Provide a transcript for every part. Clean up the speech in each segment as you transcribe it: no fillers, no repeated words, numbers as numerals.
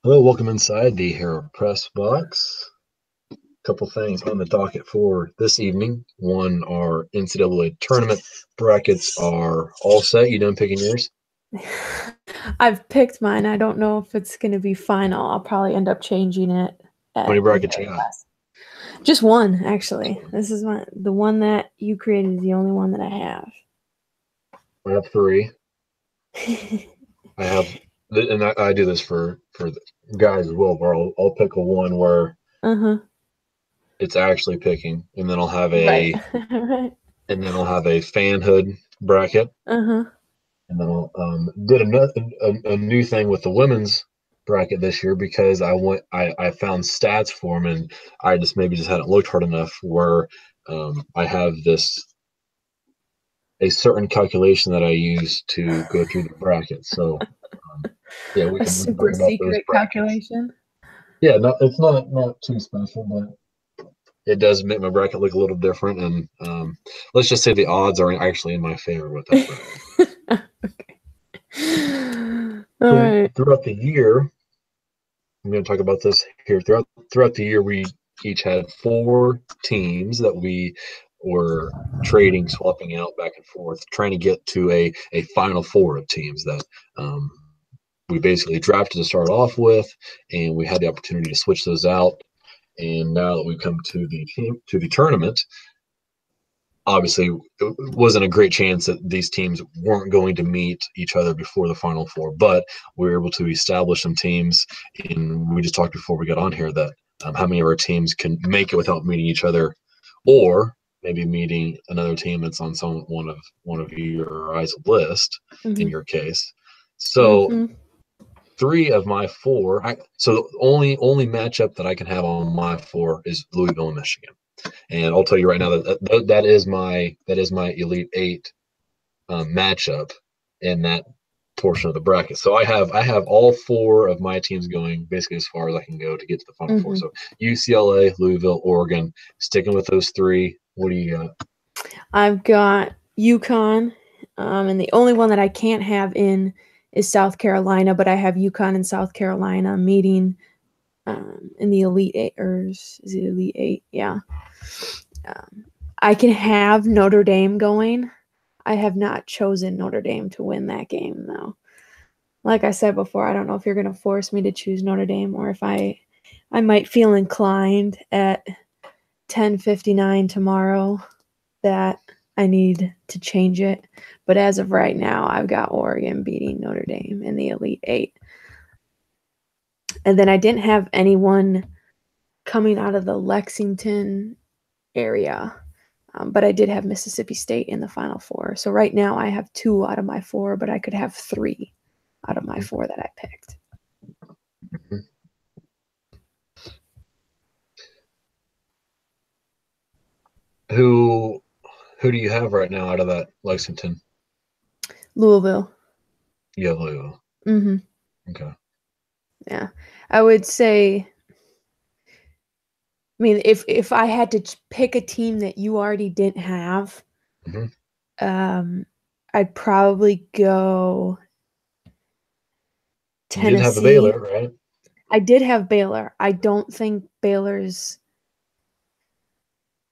Hello, welcome inside the Hero Press Box. Couple things on the docket for this evening. One, our NCAA tournament brackets are all set. You done picking yours? I've picked mine. I don't know if it's going to be final. I'll probably end up changing it How many at the brackets you very got? last. Just one, actually. This is the one that you created is the only one that I have. I have three. I have, and I do this for the guys as well, where I'll pick a one where Uh-huh. it's actually picking, and then Right. Right. I'll have a fanhood bracket. Uh-huh. And then I did a new thing with the women's bracket this year because I found stats for them, and I just maybe just hadn't looked hard enough where I have this a certain calculation that I use to go through the brackets. So yeah, we A can super talk about those secret brackets. calculation. Yeah, no, it's not too special, but it does make my bracket look a little different. And let's just say the odds are actually in my favor with that bracket. Okay. All So right. throughout the year, I'm going to talk about this here. Throughout the year, we each had four teams that we were trading, swapping out back and forth, trying to get to a final four of teams that we basically drafted to start off with, and we had the opportunity to switch those out. And now that we've come to the tournament, obviously it wasn't a great chance that these teams weren't going to meet each other before the final four, but we were able to establish some teams. And we just talked before we got on here that how many of our teams can make it without meeting each other, or maybe meeting another team that's on one of your guys' list in Mm-hmm. your case. So Mm-hmm. three of my four, so the only matchup that I can have on my four is Louisville and Michigan. And I'll tell you right now that is my Elite Eight matchup in that portion of the bracket. So I have all four of my teams going basically as far as I can go to get to the Final Four. Mm-hmm. So UCLA, Louisville, Oregon, sticking with those three. What do you got? I've got UConn, and the only one that I can't have in is South Carolina, but I have UConn and South Carolina meeting in the Elite Eight, or is it Elite Eight? Yeah. I can have Notre Dame going. I have not chosen Notre Dame to win that game, though. Like I said before, I don't know if you're going to force me to choose Notre Dame or if I might feel inclined at 10:59 tomorrow that I need to change it. But as of right now, I've got Oregon beating Notre Dame in the Elite Eight. And then I didn't have anyone coming out of the Lexington area, but I did have Mississippi State in the Final Four. So right now I have 2 out of my 4, but I could have 3 out of my 4 that I picked. Who who do you have right now out of that Lexington? Louisville. You have Louisville. Mm-hmm. Okay. Yeah. I would say, I mean, if I had to pick a team that you already didn't have, Mm-hmm. I'd probably go You did have a Baylor, Tennessee. right? I did have Baylor. I don't think Baylor's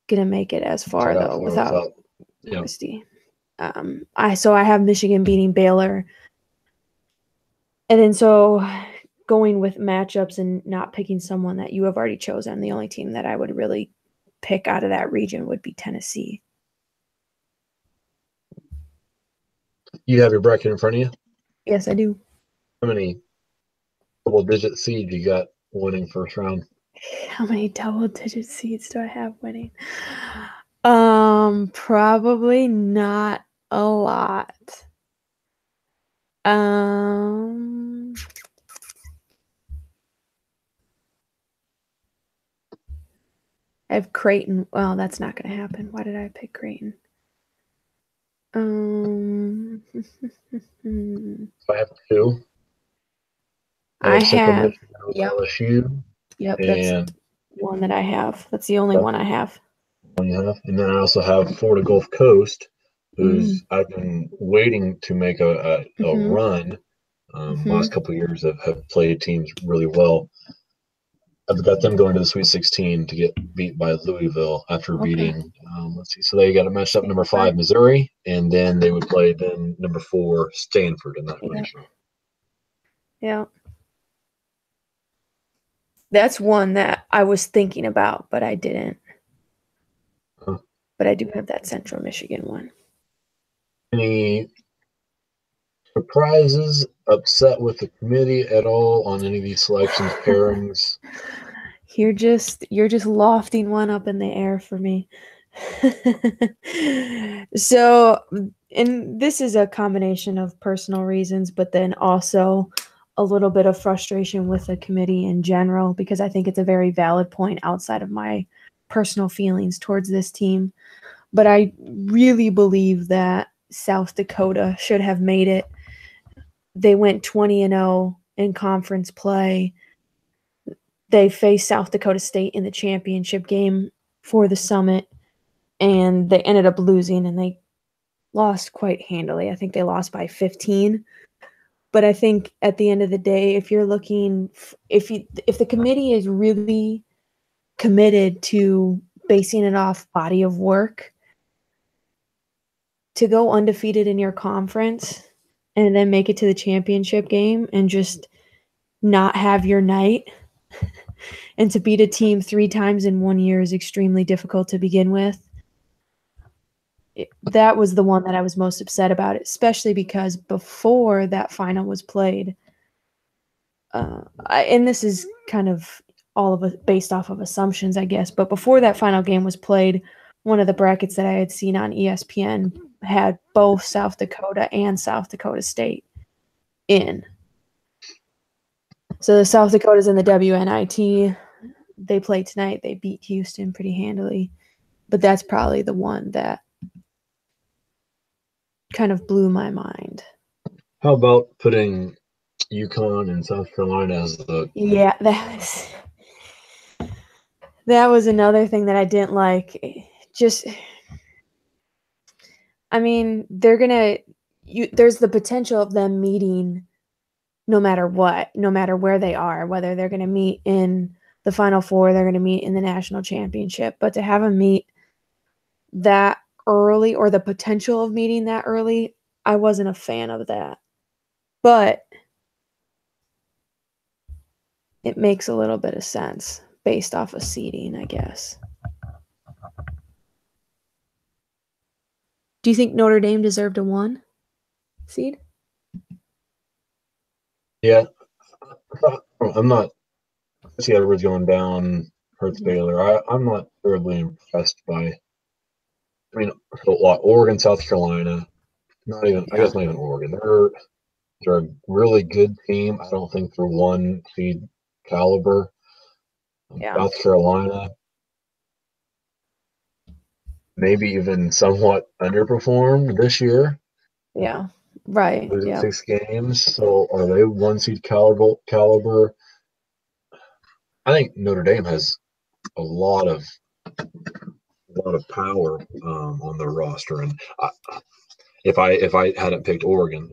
gonna make it as Got far out though far without without. Yeah. Christie. I have Michigan beating Baylor, and then so going with matchups and not picking someone that you have already chosen. The only team that I would really pick out of that region would be Tennessee. You have your bracket in front of you. Yes, I do. How many double-digit seed you got winning first round? How many double-digit seeds do I have winning? Probably not a lot. Um, I have Creighton. Well, that's not going to happen. Why did I pick Creighton? Um, I have two. I I have Central have. Michigan with Yep. LSU, Yep. That's and one that I have. That's the only that's one I have. one you have. And then I also have Florida Gulf Coast, Mm. who's I've been waiting to make a Hmm. run. Last couple of years have played teams really well. I've got them going to the Sweet 16 to get beat by Louisville after beating. Let's see. So they got a match up number 5 Missouri, and then they would play then number 4 Stanford in that regional. Yeah. That's one that I was thinking about, but I didn't. But I do have that Central Michigan one. Any surprises, upset with the committee at all on any of these selections, pairings? You're just lofting one up in the air for me. So, and this is a combination of personal reasons, but then also a little bit of frustration with the committee in general, because I think it's a very valid point outside of my personal feelings towards this team. But I really believe that South Dakota should have made it. They went 20-0 in conference play. They faced South Dakota State in the championship game for the Summit, and they ended up losing, and they lost quite handily. I think they lost by 15. But I think at the end of the day, if you're looking, if the committee is really committed to basing it off body of work, to go undefeated in your conference and then make it to the championship game and just not have your night, and to beat a team 3 times in 1 year is extremely difficult to begin with. That was the one that I was most upset about, especially because before that final was played, and this is kind of all of it based off of assumptions, I guess, but before that final game was played, one of the brackets that I had seen on ESPN had both South Dakota and South Dakota State in. So the South Dakota's in the WNIT. They played tonight. They beat Houston pretty handily. But that's probably the one that kind of blew my mind. How about putting UConn and South Carolina as the... Yeah, that was another thing that I didn't like. Just, I mean, there's the potential of them meeting no matter what, no matter where they are, whether they're going to meet in the Final Four, they're going to meet in the national championship. But to have them meet that early, or the potential of meeting that early, I wasn't a fan of that. But it makes a little bit of sense based off of seeding, I guess. Do you think Notre Dame deserved a 1 seed? Yeah. I'm not. I see Edwards going down, hurts Baylor. I'm not terribly impressed by. I mean, Oregon, South Carolina, not even. I guess not even Oregon. They're a really good team. I don't think they're 1 seed caliber. South Carolina, maybe even somewhat underperformed this year. Yeah, right. Losing 6 games. So are they 1 seed caliber? I think Notre Dame has a lot of power on their roster, and if I hadn't picked Oregon,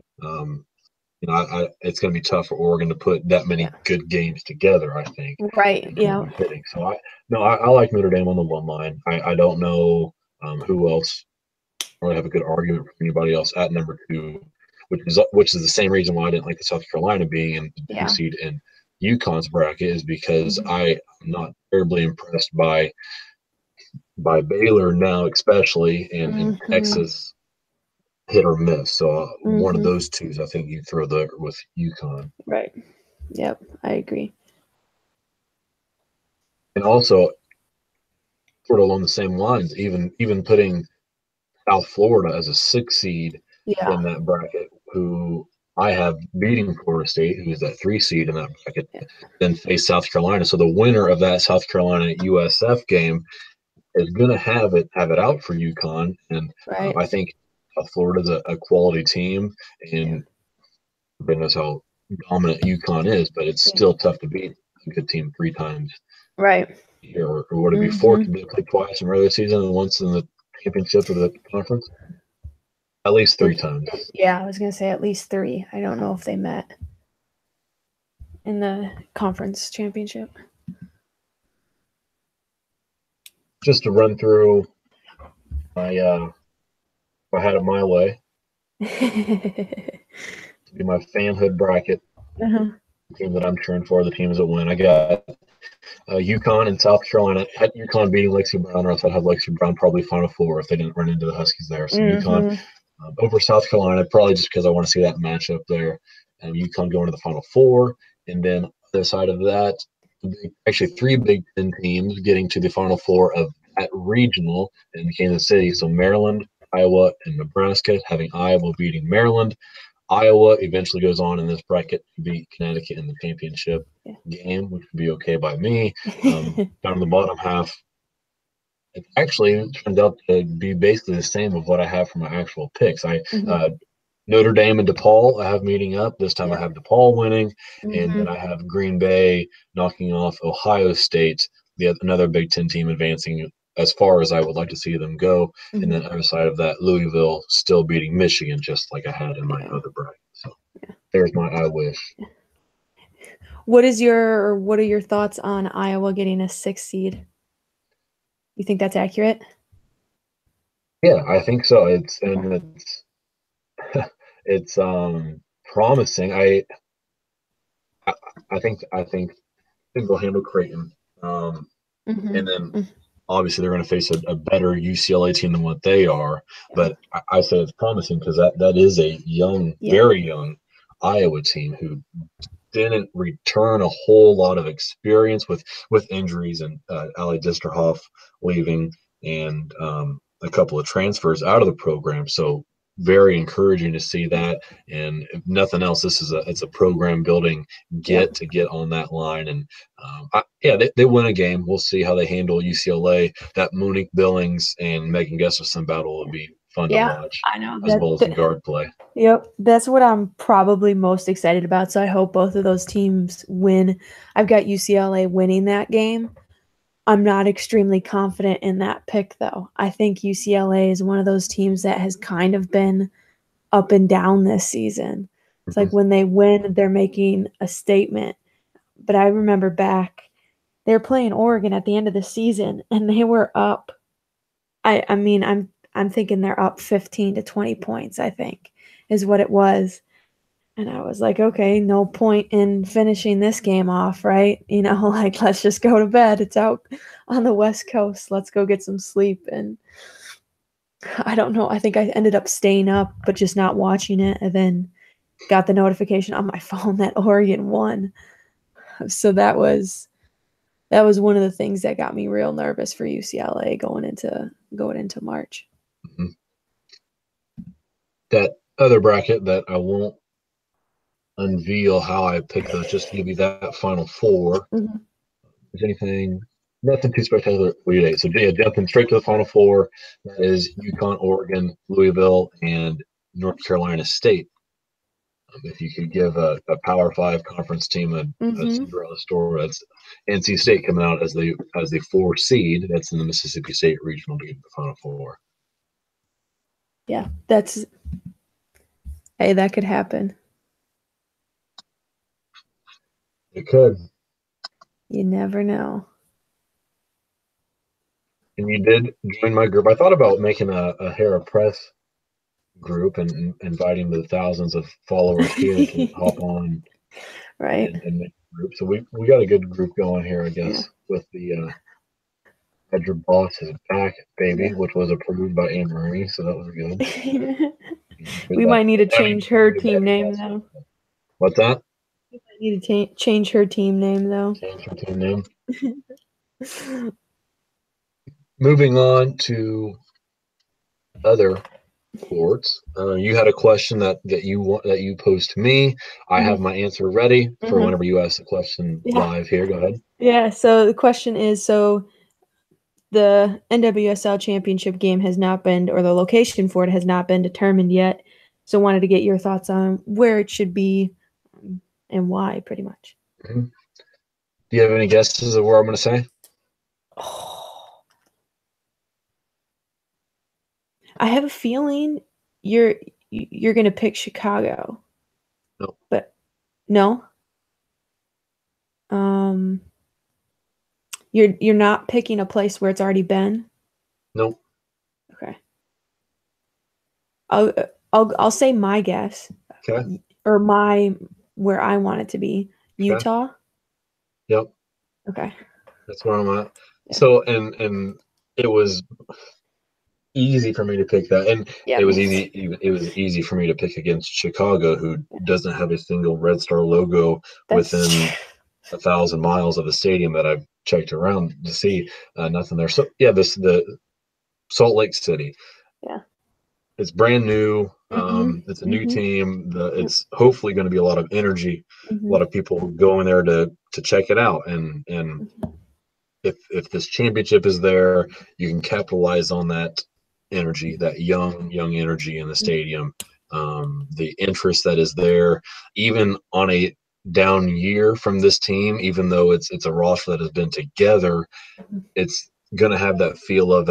it's going to be tough for Oregon to put that many good games together, I think. Right. Yeah. So I like Notre Dame on the 1 line. I don't know who else really have a good argument for anybody else at number 2, which is the same reason why I didn't like the South Carolina being in the 2 seed in UConn's bracket, is because I'm not terribly impressed by Baylor now, especially, and Texas hit or miss. So one of those 2s, I think you throw there with UConn. Right. Yep, I agree. And also, sort of along the same lines, even putting South Florida as a 6 seed in that bracket, who I have beating Florida State, who is that 3 seed in that bracket, then face South Carolina. So the winner of that South Carolina USF game is going to have it out for UConn, and I think Florida's a quality team, and everybody knows how dominant UConn is, but it's still tough to beat a good team 3 times. Right. Or would it be 4? Could they play twice in regular season and once in the championship of the conference? At least 3 times. Yeah, I was going to say at least 3. I don't know if they met. in the conference championship? Just to run through my, if I had it my way, to be my fanhood bracket, Uh-huh. the team that I'm cheering for, the teams that win. I got UConn and South Carolina. Had UConn beating Lexi Brown, or else I'd have Lexi Brown probably Final Four if they didn't run into the Huskies there. So UConn over South Carolina, probably just because I want to see that matchup there. And UConn going to the Final Four. And then other side of that, actually 3 Big Ten teams getting to the Final Four of that regional in Kansas City. So Maryland, Iowa, and Nebraska, having Iowa beating Maryland. Iowa eventually goes on in this bracket to beat Connecticut in the championship game, which would be okay by me. Down in the bottom half, it actually turned out to be basically the same of what I have for my actual picks. Notre Dame and DePaul I have meeting up. This time I have DePaul winning, and then I have Green Bay knocking off Ohio State, another Big Ten team advancing as far as I would like to see them go. And then other side of that, Louisville still beating Michigan, just like I had in my other bracket. So there's my I wish. What are your thoughts on Iowa getting a 6th seed? You think that's accurate? Yeah, I think so. It's promising. I think they'll handle Creighton. And then obviously they're going to face a better UCLA team than what they are. But I say it's promising because that is a young, very young Iowa team who didn't return a whole lot of experience with injuries and Ali Disterhoff leaving and a couple of transfers out of the program. So very encouraging to see that. And if nothing else, it's a program building to get on that line. And they win a game. We'll see how they handle UCLA. That Monique Billings and Megan Gustafson battle will be fun to watch. I know. As well as the guard play. Yep, that's what I'm probably most excited about. So I hope both of those teams win. I've got UCLA winning that game. I'm not extremely confident in that pick, though. I think UCLA is one of those teams that has kind of been up and down this season. It's like when they win, they're making a statement. But I remember back, they were playing Oregon at the end of the season, and they were up. I mean, I'm thinking they're up 15 to 20 points, I think, is what it was. And I was like, okay, no point in finishing this game off, right? Like, let's just go to bed. It's out on the West Coast. Let's go get some sleep. And I don't know. I think I ended up staying up, but just not watching it. And then got the notification on my phone that Oregon won. So that was one of the things that got me real nervous for UCLA going into March. That other bracket that I won't unveil how I pick those, just to give you that Final Four. Is anything? Nothing too spectacular for you today. So jumping straight to the Final Four. That is UConn, Oregon, Louisville, and North Carolina State. If you could give a Power 5 conference team a Cinderella story, that's NC State coming out as the 4 seed. That's in the Mississippi State Regional to get to the Final Four. Yeah, that could happen. It could. You never know. And you did join my group. I thought about making a Hera Press group and inviting the thousands of followers here to hop on and make a group. So we got a good group going here, I guess, with the Hedger Boss is back, baby, which was approved by Anne Marie, so that was good. We might need to change her team name, though. What's that? We might need to change her team name, though. Change her team name. Moving on to other sports. You had a question that you posed to me. I have my answer ready for whenever you ask the question live here. Go ahead. Yeah, so the question is, the NWSL championship game has not been, or the location for it has not been determined yet. So wanted to get your thoughts on where it should be and why, pretty much. Do you have any guesses of where I'm going to say? I have a feeling you're going to pick Chicago. No. But no? You're not picking a place where it's already been? Nope. Okay. I'll say my guess. Okay. Or where I want it to be. Okay. Utah? Yep. Okay. That's where I'm at. Yeah. So and it was easy for me to pick that, and Yeah, it was easy for me to pick against Chicago, who doesn't have a single Red Star logo within 1,000 miles of the stadium that I've checked around to see. Nothing there. So yeah, the Salt Lake City. Yeah. It's brand new. Mhm. It's a new Mhm. team. Yep. It's hopefully going to be a lot of energy, a lot Mhm. of people going there to check it out, and Mhm. if this championship is there, you can capitalize on that energy, that young energy in the stadium, the interest that is there, even on a down year from this team. Even though it's a roster that has been together, it's going to have that feel of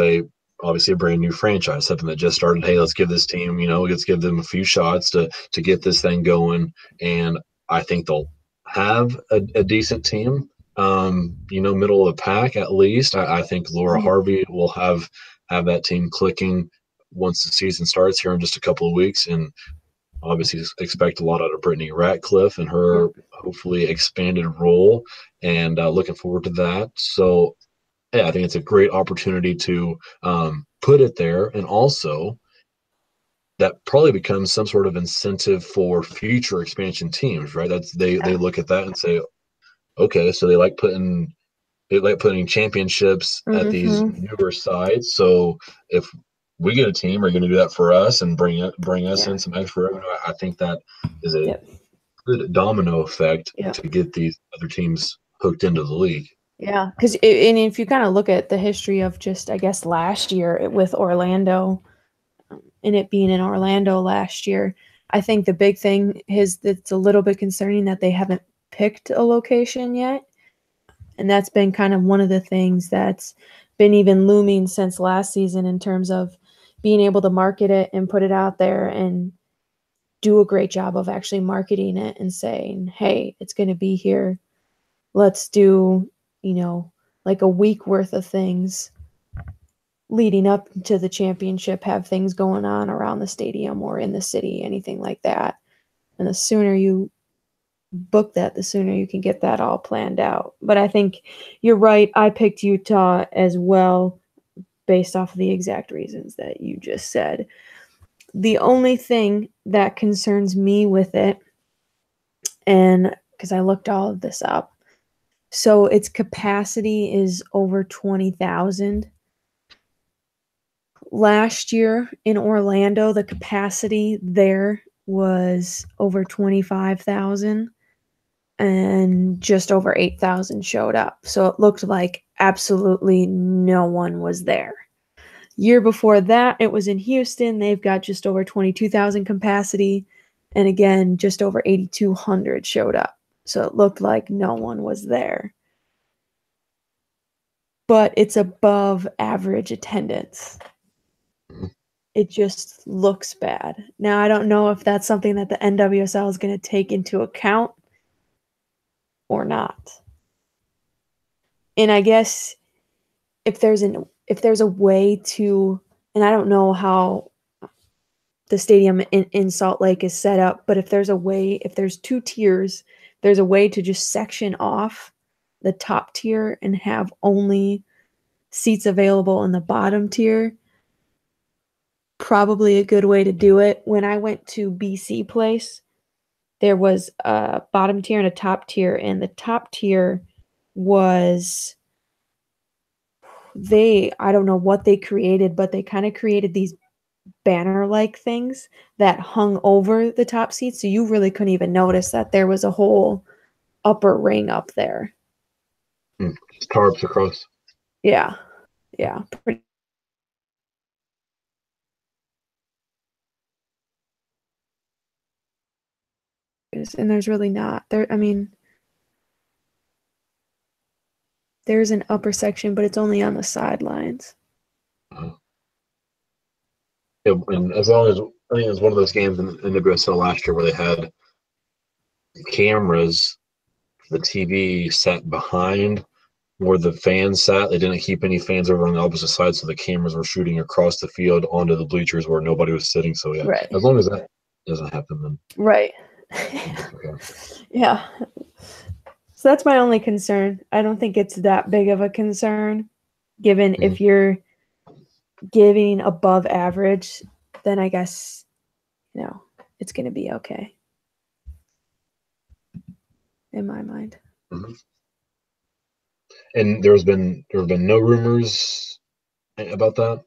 obviously a brand new franchise, something that just started. Hey, let's give this team, let's give them a few shots to get this thing going, and I think they'll have a decent team. Middle of the pack at least. I think Laura Mhm. Harvey will have that team clicking once the season starts here in just a couple of weeks, and obviously expect a lot out of Brittany Ratcliffe and her Yep. hopefully expanded role, and looking forward to that. So yeah, I think it's a great opportunity to put it there, and also that probably becomes some sort of incentive for future expansion teams, right? They Yeah. look at that and say, okay, so they like putting championships at these Mhm. newer sites. So if we get a team, are you going to do that for us and bring us Yeah. in some extra revenue? I think that is a Yep. good domino effect Yep. to get these other teams hooked into the league. Yeah, because and if you kind of look at the history of just, I guess, last year with Orlando, and it being in Orlando last year, I think the big thing is that's a little bit concerning that they haven't picked a location yet. And that's been kind of one of the things that's been even looming since last season in terms of being able to market it and put it out there and do a great job of actually marketing it and saying, hey, it's going to be here. Let's do, like a week worth of things leading up to the championship, have things going on around the stadium or in the city, anything like that. And the sooner you book that, the sooner you can get that all planned out. But I think you're right. I picked Utah as well based off of the exact reasons that you just said. The only thing that concerns me with it, and because I looked all of this up, so its capacity is over 20,000. Last year in Orlando, the capacity there was over 25,000 and just over 8,000 showed up. So it looked like absolutely no one was there. Year before that, it was in Houston. They've got just over 22,000 capacity. And again, just over 8,200 showed up. So it looked like no one was there. But it's above average attendance. It just looks bad. Now, I don't know if that's something that the NWSL is going to take into account or not. And I guess if there's a way to, and I don't know how the stadium in Salt Lake is set up, but if there's two tiers, there's a way to just section off the top tier and have only seats available in the bottom tier. Probably a good way to do it. When I went to BC Place, there was a bottom tier and a top tier, and the top tier was I don't know what they created, but they kind of created these banner like things that hung over the top seats, so you really couldn't even notice that there was a whole upper ring up there. Just tarps across. Yeah. Yeah. And there's really not there. I mean, there's an upper section, but it's only on the sidelines. Uh, and as long as I think it was one of those games in the WSL last year where they had cameras the TV sat behind where the fans sat. They didn't keep any fans over on the opposite side, so the cameras were shooting across the field onto the bleachers where nobody was sitting. So yeah, Right. as long as that doesn't happen, then Right. okay. Yeah. So that's my only concern. I don't think it's that big of a concern, given if you're giving above average, then I guess, it's going to be okay. In my mind. Mm-hmm. And there have been no rumors about that?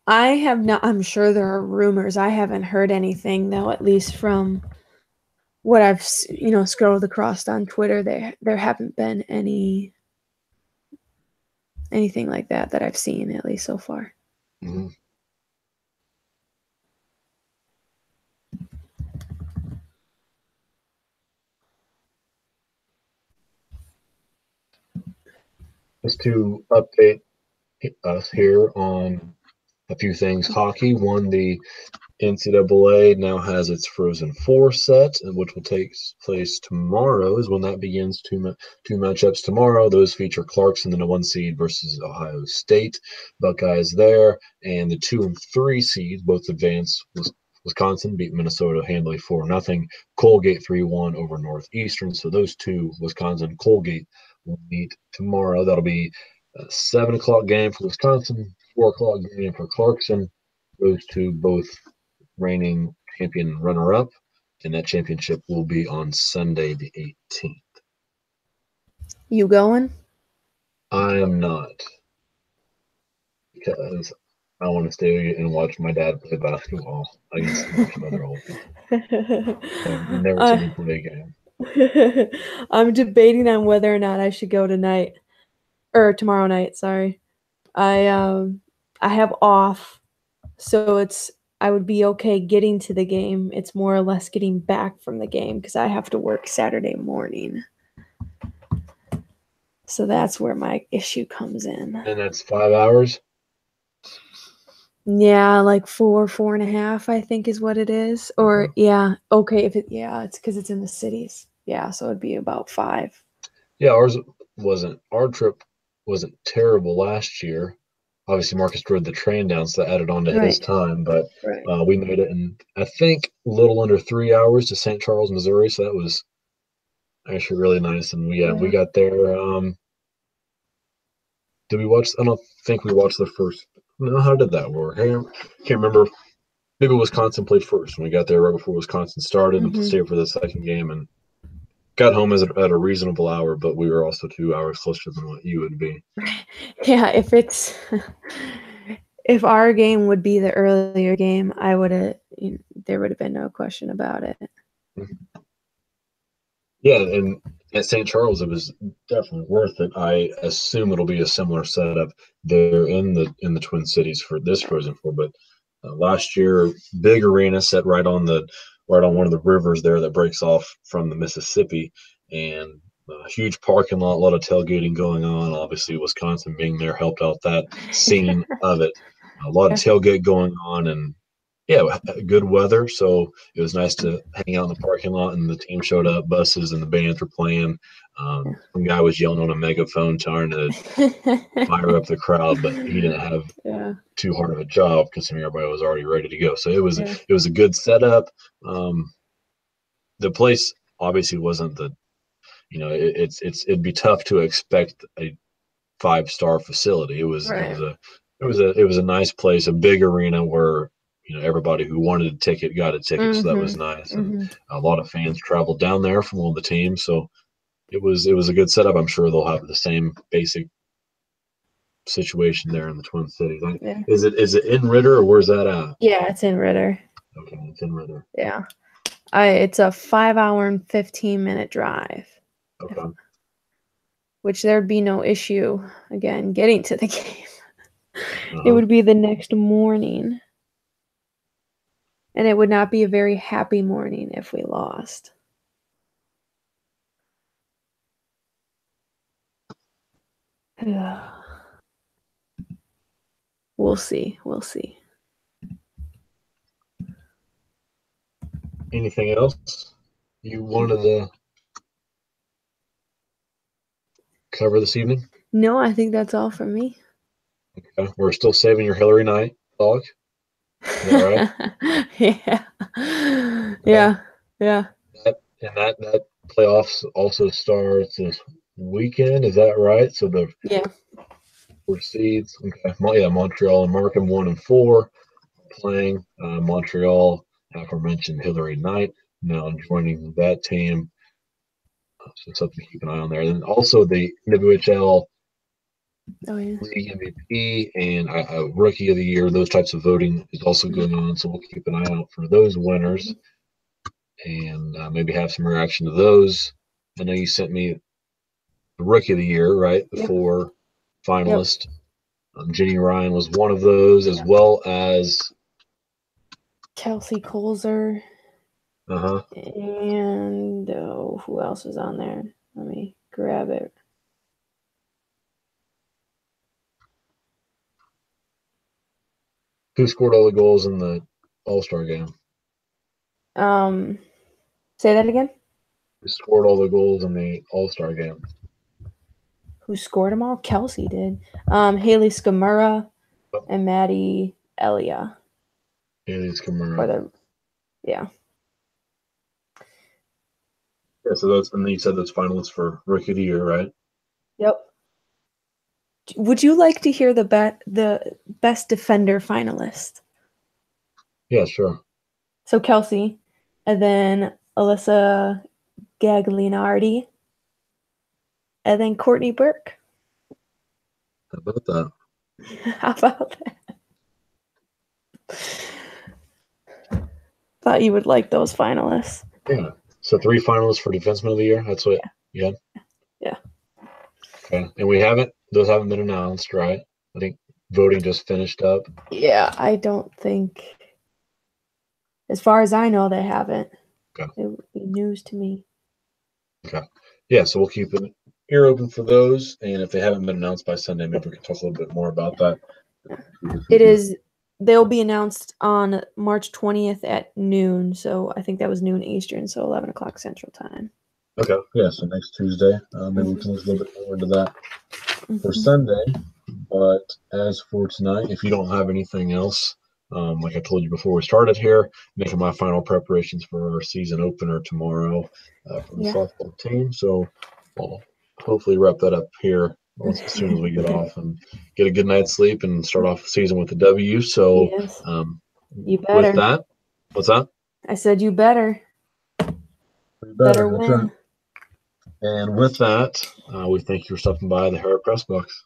I have not. I'm sure there are rumors. I haven't heard anything though, at least from what I've scrolled across on Twitter. There haven't been anything like that I've seen, at least so far. Mm-hmm. Just to update us here on a few things. Hockey won the NCAA, now has its Frozen Four set, which will take place tomorrow. Is when that begins. Two matchups tomorrow. Those feature Clarkson, the 1 seed, versus Ohio State. Buckeyes there, and the 2 and 3 seeds both advance. Wisconsin beat Minnesota handily 4-0. Colgate 3-1 over Northeastern. So those two, Wisconsin, Colgate, will meet tomorrow. That'll be a 7 o'clock game for Wisconsin, 4 o'clock game for Clarkson. Those two both reigning champion runner-up, and that championship will be on Sunday the 18th. You going? I am not, because I want to stay and watch my dad play basketball against a bunch of other old people. I've never seen him play a game. I'm debating on whether or not I should go tonight or tomorrow night. Sorry, I have off, so I would be okay getting to the game. It's more or less getting back from the game because I have to work Saturday morning. So that's where my issue comes in. And that's 5 hours? Yeah, like 4.5, I think is what it is. Or yeah, okay, it's because it's in the cities. Yeah, so it'd be about 5. Yeah, our trip wasn't terrible last year. Obviously, Marcus drove the train down, so that added on to his time. But we made it in, I think, a little under 3 hours to St. Charles, Missouri. So that was actually really nice. And we got there. Did we watch? I don't think we watched the first. No, how did that work? I can't remember. Maybe Wisconsin played first, and we got there right before Wisconsin started and stayed for the second game, and got home at a reasonable hour. But we were also 2 hours closer than what you would be. Yeah, if our game would be the earlier game, I would have. There would have been no question about it. Yeah, and at St. Charles, it was definitely worth it. I assume it'll be a similar setup there in the Twin Cities for this Frozen Four. But last year, big arena set right on one of the rivers there that breaks off from the Mississippi, and a huge parking lot, a lot of tailgating going on. Obviously, Wisconsin being there helped out that scene of it. A lot of tailgate going on, and yeah, good weather, so it was nice to hang out in the parking lot, and the team showed up, buses and the bands were playing. Some guy was yelling on a megaphone trying to fire up the crowd, but he didn't have too hard of a job considering everybody was already ready to go. So it was a good setup. The place obviously wasn't it'd be tough to expect a 5-star facility. It was a nice place, a big arena where everybody who wanted a ticket got a ticket, so that was nice. And a lot of fans traveled down there from all the teams, so it was a good setup. I'm sure they'll have the same basic situation there in the Twin Cities. Is it in Ritter, or where's that at? Yeah, it's in Ritter. Okay, it's in Ritter. Yeah, it's a 5-hour and 15-minute drive. Okay. Which there'd be no issue again getting to the game. It would be the next morning. And it would not be a very happy morning if we lost. We'll see. Anything else you wanted to cover this evening? No, I think that's all for me. Okay. We're still saving your Hillary Knight dog. Is that right? Yeah. Okay. Yeah. That playoffs also starts this weekend. Is that right? So the Yeah. 4 seeds. Okay. Yeah, Montreal and Markham 1 and 4 playing. Montreal, aforementioned Hillary Knight, now joining that team. So something to keep an eye on there. And also the WHL Oh yeah. League MVP and Rookie of the Year. Those types of voting is also going on. So we'll keep an eye out for those winners and maybe have some reaction to those. I know you sent me the Rookie of the Year, right? The Yep. 4 finalists. Jenny Ryan was one of those, as well as Kelsey Colzer. Uh-huh. And who else is on there? Let me grab it. Who scored all the goals in the All-Star game? Say that again. Who scored all the goals in the All-Star game? Who scored them all? Kelsey did. Haley Skamura and Maddie Elia. Haley Skamura. Yeah. Yeah, so that's, and then you said that's finalists for Rookie of the Year, right? Yep. Would you like to hear the best defender finalist? Yeah, sure. So Kelsey, and then Alyssa Gagliardi, and then Courtney Burke. How about that? How about that? Thought you would like those finalists. Yeah. So 3 finalists for Defenseman of the Year. That's what. Yeah. Yeah. Okay. And those haven't been announced, right? I think voting just finished up. Yeah, I don't think. As far as I know, they haven't. Okay. It would be news to me. Okay. Yeah, so we'll keep an ear open for those. And if they haven't been announced by Sunday, maybe we can talk a little bit more about that. They'll be announced on March 20th at noon. So I think that was noon Eastern, so 11 o'clock Central Time. Okay. Yeah, so next Tuesday. Maybe we can look a little bit more into that for Sunday. But as for tonight, if you don't have anything else, like I told you before we started here, making my final preparations for our season opener tomorrow for the softball team. So I'll hopefully wrap that up here as soon as we get off and get a good night's sleep and start off the season with a W. So yes. You better. With that, what's that? I said you better. Better win. Right. And with that, we thank you for stopping by the Herald Press Box.